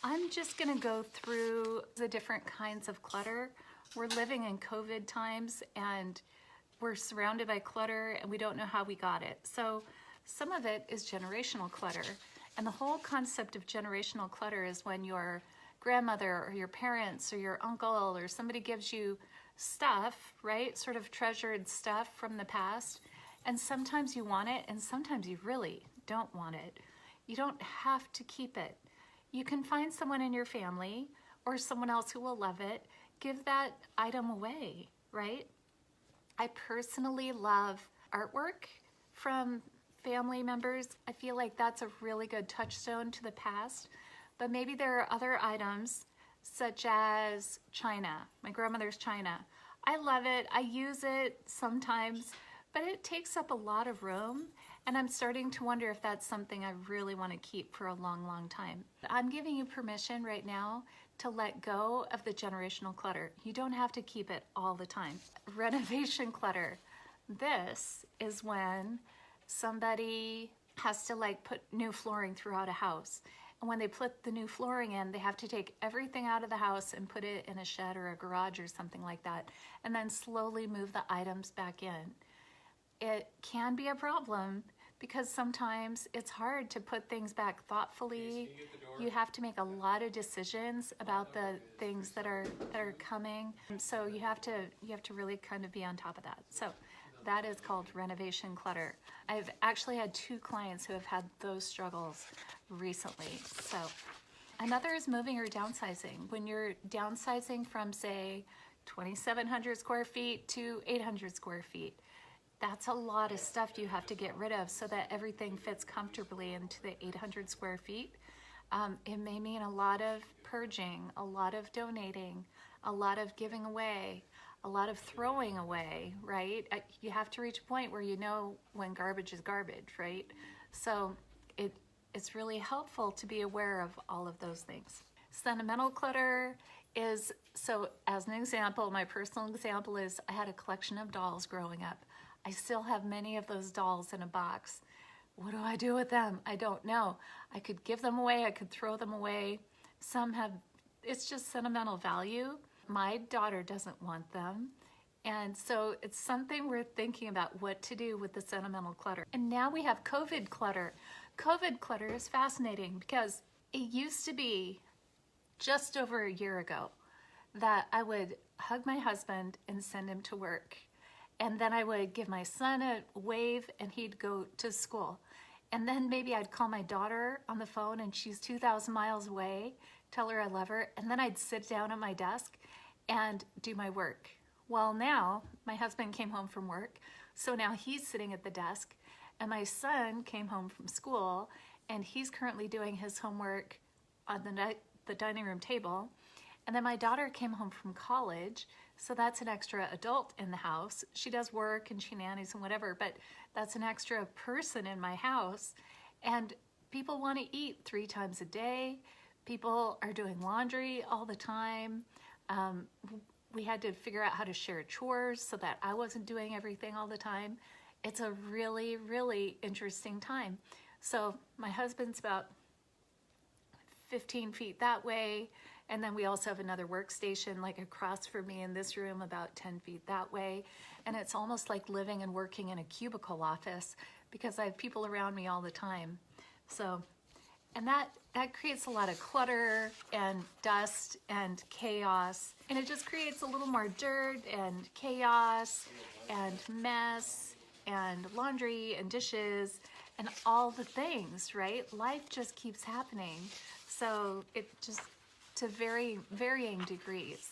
I'm just gonna go through the different kinds of clutter. We're living in COVID times and we're surrounded by clutter and we don't know how we got it. So some of it is generational clutter. And the whole concept of generational clutter is when your grandmother or your parents or your uncle or somebody gives you stuff, right? Sort of treasured stuff from the past. And sometimes you want it and sometimes you really don't want it. You don't have to keep it. You can find someone in your family or someone else who will love it. Give that item away, right? I personally love artwork from family members. I feel like that's a really good touchstone to the past. But maybe there are other items such as china, my grandmother's china. I love it, I use it sometimes, but it takes up a lot of room and I'm starting to wonder if that's something I really want to keep for a long, long time. I'm giving you permission right now to let go of the generational clutter. You don't have to keep it all the time. Renovation clutter. This is when somebody has to like put new flooring throughout a house. And when they put the new flooring in, they have to take everything out of the house and put it in a shed or a garage or something like that, and then slowly move the items back in. It can be a problem because sometimes it's hard to put things back thoughtfully. You have to make a lot of decisions about the things that are coming. So you have to really kind of be on top of that. So that is called renovation clutter. I've actually had 2 clients who have had those struggles recently. So another is moving or downsizing. When you're downsizing from say 2,700 square feet to 800 square feet, that's a lot of stuff you have to get rid of so that everything fits comfortably into the 800 square feet. It may mean a lot of purging, a lot of donating, a lot of giving away, a lot of throwing away, right? You have to reach a point where you know when garbage is garbage, right? So it's really helpful to be aware of all of those things. Sentimental clutter is, so as an example, my personal example is I had a collection of dolls growing up. I still have many of those dolls in a box. What do I do with them? I don't know. I could give them away, I could throw them away. Some have, it's just sentimental value. My daughter doesn't want them. And so it's something we're thinking about what to do with the sentimental clutter. And now we have COVID clutter. COVID clutter is fascinating because it used to be just over a year ago that I would hug my husband and send him to work. And then I would give my son a wave and he'd go to school. And then maybe I'd call my daughter on the phone and she's 2,000 miles away, tell her I love her, and then I'd sit down at my desk and do my work. Well, now my husband came home from work, so now he's sitting at the desk, and my son came home from school and he's currently doing his homework on the dining room table. And then my daughter came home from college, so that's an extra adult in the house. She does work and she nannies and whatever, but that's an extra person in my house. And people want to eat 3 times a day. People are doing laundry all the time. We had to figure out how to share chores so that I wasn't doing everything all the time. It's a really, really interesting time. So my husband's about 15 feet that way. And then we also have another workstation like across from me in this room about 10 feet that way. And it's almost like living and working in a cubicle office because I have people around me all the time. So, and that creates a lot of clutter and dust and chaos. And it just creates a little more dirt and chaos and mess and laundry and dishes and all the things, right? Life just keeps happening. So it just, to varying degrees.